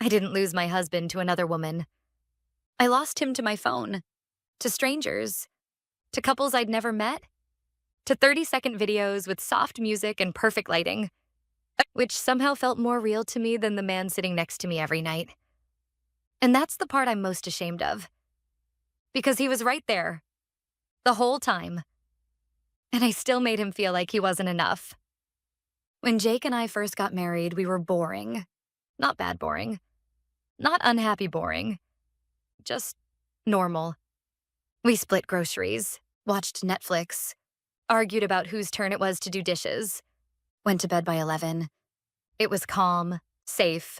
I didn't lose my husband to another woman. I lost him to my phone, to strangers, to couples I'd never met, to 30-second videos with soft music and perfect lighting, which somehow felt more real to me than the man sitting next to me every night. And that's the part I'm most ashamed of. Because he was right there, the whole time. And I still made him feel like he wasn't enough. When Jake and I first got married, we were boring. Not bad boring. Not unhappy boring. Just normal. We split groceries, watched Netflix, argued about whose turn it was to do dishes, went to bed by 11. It was calm, safe,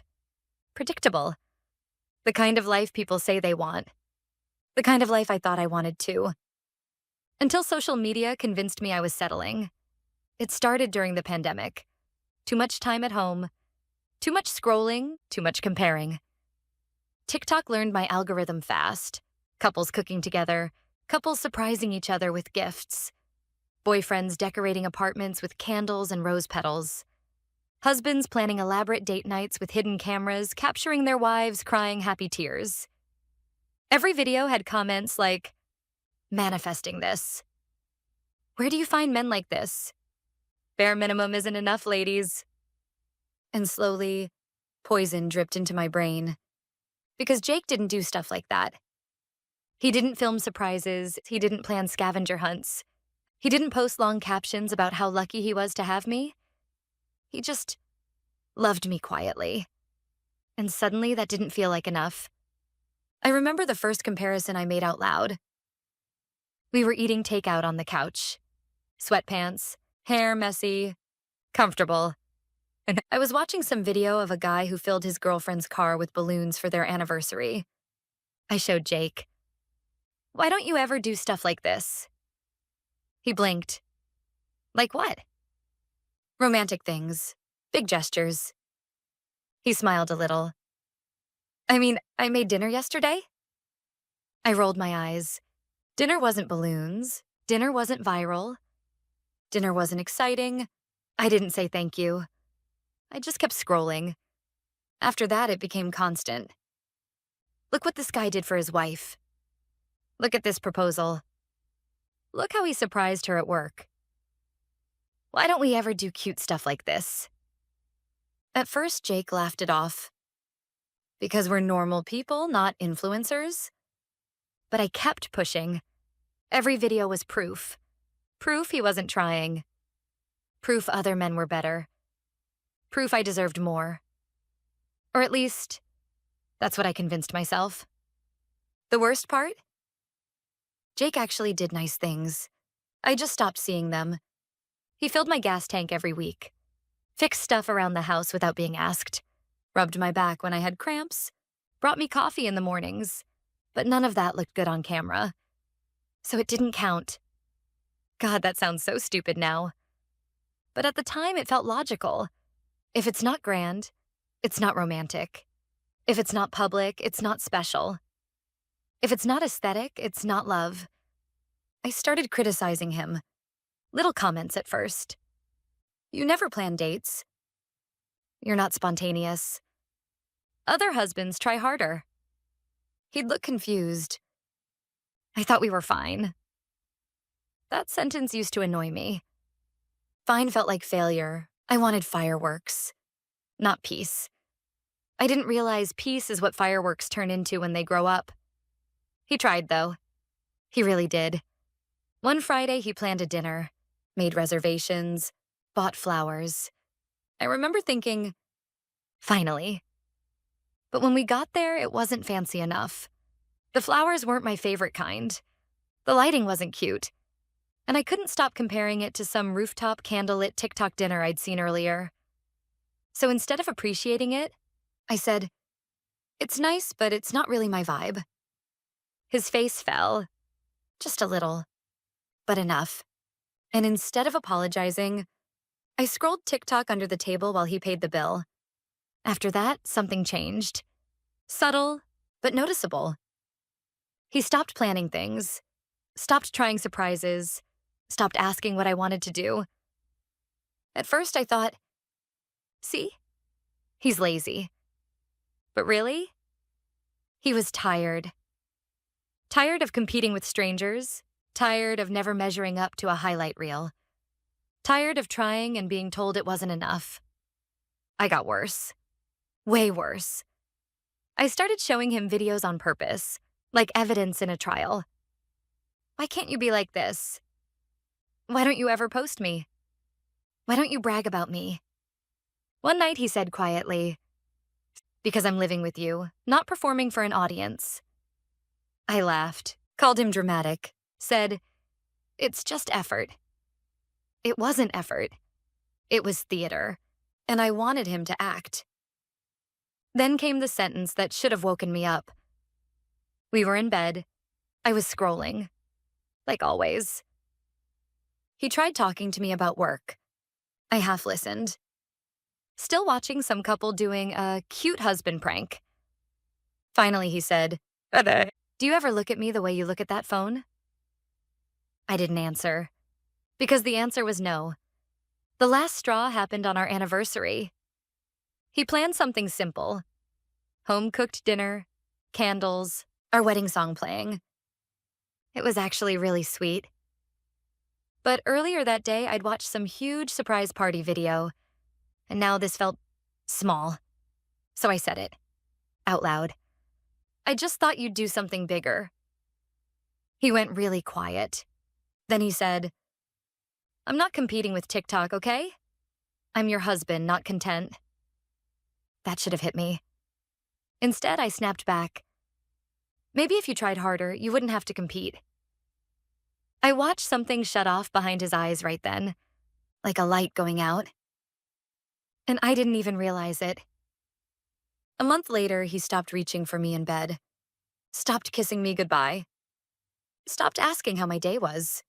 predictable. The kind of life people say they want. The kind of life I thought I wanted too. Until social media convinced me I was settling. It started during the pandemic. Too much time at home. Too much scrolling, too much comparing. TikTok learned my algorithm fast. Couples cooking together, couples surprising each other with gifts, boyfriends decorating apartments with candles and rose petals, husbands planning elaborate date nights with hidden cameras, capturing their wives crying happy tears. Every video had comments like, "Manifesting this." "Where do you find men like this?" "Bare minimum isn't enough, ladies." And slowly, poison dripped into my brain. Because Jake didn't do stuff like that. He didn't film surprises, he didn't plan scavenger hunts. He didn't post long captions about how lucky he was to have me. He just loved me quietly. And suddenly that didn't feel like enough. I remember the first comparison I made out loud. We were eating takeout on the couch. Sweatpants, hair messy, comfortable. And I was watching some video of a guy who filled his girlfriend's car with balloons for their anniversary. I showed Jake. "Why don't you ever do stuff like this?" He blinked. "Like what?" "Romantic things. Big gestures." He smiled a little. "I mean, I made dinner yesterday." I rolled my eyes. Dinner wasn't balloons. Dinner wasn't viral. Dinner wasn't exciting. I didn't say thank you. I just kept scrolling. After that, it became constant. Look what this guy did for his wife. Look at this proposal. Look how he surprised her at work. Why don't we ever do cute stuff like this? At first, Jake laughed it off. Because we're normal people, not influencers. But I kept pushing. Every video was proof. Proof he wasn't trying. Proof other men were better. Proof I deserved more. Or at least, that's what I convinced myself. The worst part? Jake actually did nice things. I just stopped seeing them. He filled my gas tank every week. Fixed stuff around the house without being asked. Rubbed my back when I had cramps. Brought me coffee in the mornings. But none of that looked good on camera. So it didn't count. God, that sounds so stupid now. But at the time, it felt logical. If it's not grand, it's not romantic. If it's not public, it's not special. If it's not aesthetic, it's not love. I started criticizing him. Little comments at first. "You never plan dates. You're not spontaneous. Other husbands try harder." He'd look confused. "I thought we were fine." That sentence used to annoy me. Fine felt like failure. I wanted fireworks, not peace. I didn't realize peace is what fireworks turn into when they grow up. He tried, though. He really did. One Friday, he planned a dinner, made reservations, bought flowers. I remember thinking, finally. But when we got there, it wasn't fancy enough. The flowers weren't my favorite kind. The lighting wasn't cute. And I couldn't stop comparing it to some rooftop candlelit TikTok dinner I'd seen earlier. So instead of appreciating it, I said, "It's nice, but it's not really my vibe." His face fell. Just a little. But enough. And instead of apologizing, I scrolled TikTok under the table while he paid the bill. After that, something changed. Subtle, but noticeable. He stopped planning things, stopped trying surprises, stopped asking what I wanted to do. At first, I thought, see, he's lazy. But really, he was tired. Tired of competing with strangers, tired of never measuring up to a highlight reel, tired of trying and being told it wasn't enough. I got worse. Way worse. I started showing him videos on purpose, like evidence in a trial. Why can't you be like this? Why don't you ever post me? Why don't you brag about me? One night he said quietly, "Because I'm living with you, not performing for an audience." I laughed, called him dramatic, said, "It's just effort." It wasn't effort. It was theater, and I wanted him to act. Then came the sentence that should have woken me up. We were in bed. I was scrolling, like always. He tried talking to me about work. I half listened. Still watching some couple doing a cute husband prank. Finally, he said, "Do you ever look at me the way you look at that phone?" I didn't answer, because the answer was no. The last straw happened on our anniversary. He planned something simple. Home-cooked dinner, candles, our wedding song playing. It was actually really sweet. But earlier that day, I'd watched some huge surprise party video, and now this felt small. So I said it, out loud. "I just thought you'd do something bigger." He went really quiet. Then he said, "I'm not competing with TikTok, okay? I'm your husband, not content." That should have hit me. Instead, I snapped back. "Maybe if you tried harder, you wouldn't have to compete." I watched something shut off behind his eyes right then, like a light going out. And I didn't even realize it. A month later, he stopped reaching for me in bed, stopped kissing me goodbye, stopped asking how my day was.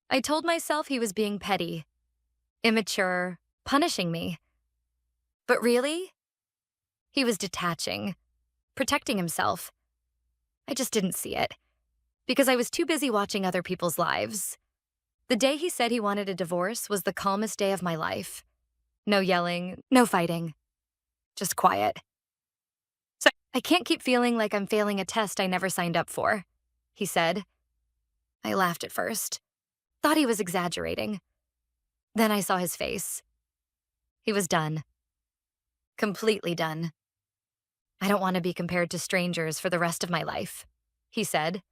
I told myself he was being petty, immature, punishing me. But really, he was detaching, protecting himself. I just didn't see it, because I was too busy watching other people's lives. The day he said he wanted a divorce was the calmest day of my life. No yelling, no fighting, just quiet. "So I can't keep feeling like I'm failing a test I never signed up for," he said. I laughed at first, thought he was exaggerating. Then I saw his face. He was done. Completely done. "I don't want to be compared to strangers for the rest of my life," he said.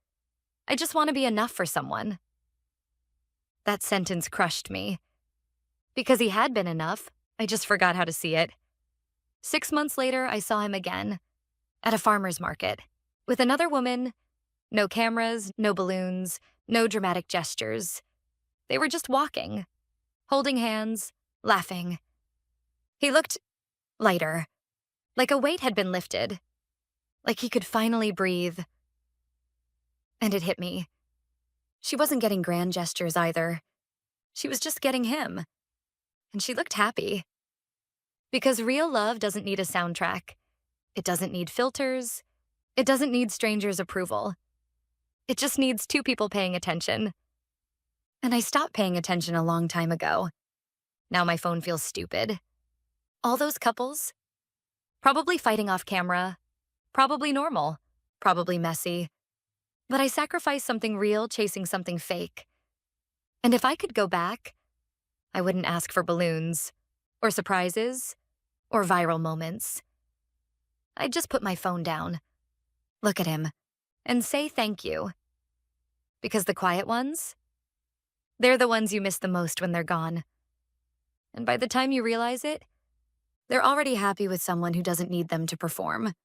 "I just want to be enough for someone." That sentence crushed me. Because he had been enough, I just forgot how to see it. 6 months later, I saw him again, at a farmer's market, with another woman. No cameras, no balloons, no dramatic gestures. They were just walking, holding hands, laughing. He looked lighter, like a weight had been lifted, like he could finally breathe. And it hit me. She wasn't getting grand gestures either. She was just getting him. And she looked happy. Because real love doesn't need a soundtrack. It doesn't need filters. It doesn't need strangers' approval. It just needs two people paying attention. And I stopped paying attention a long time ago. Now my phone feels stupid. All those couples, probably fighting off camera, probably normal, probably messy. But I sacrificed something real chasing something fake. And if I could go back, I wouldn't ask for balloons, or surprises, or viral moments. I'd just put my phone down, look at him, and say thank you. Because the quiet ones, they're the ones you miss the most when they're gone. And by the time you realize it, they're already happy with someone who doesn't need them to perform.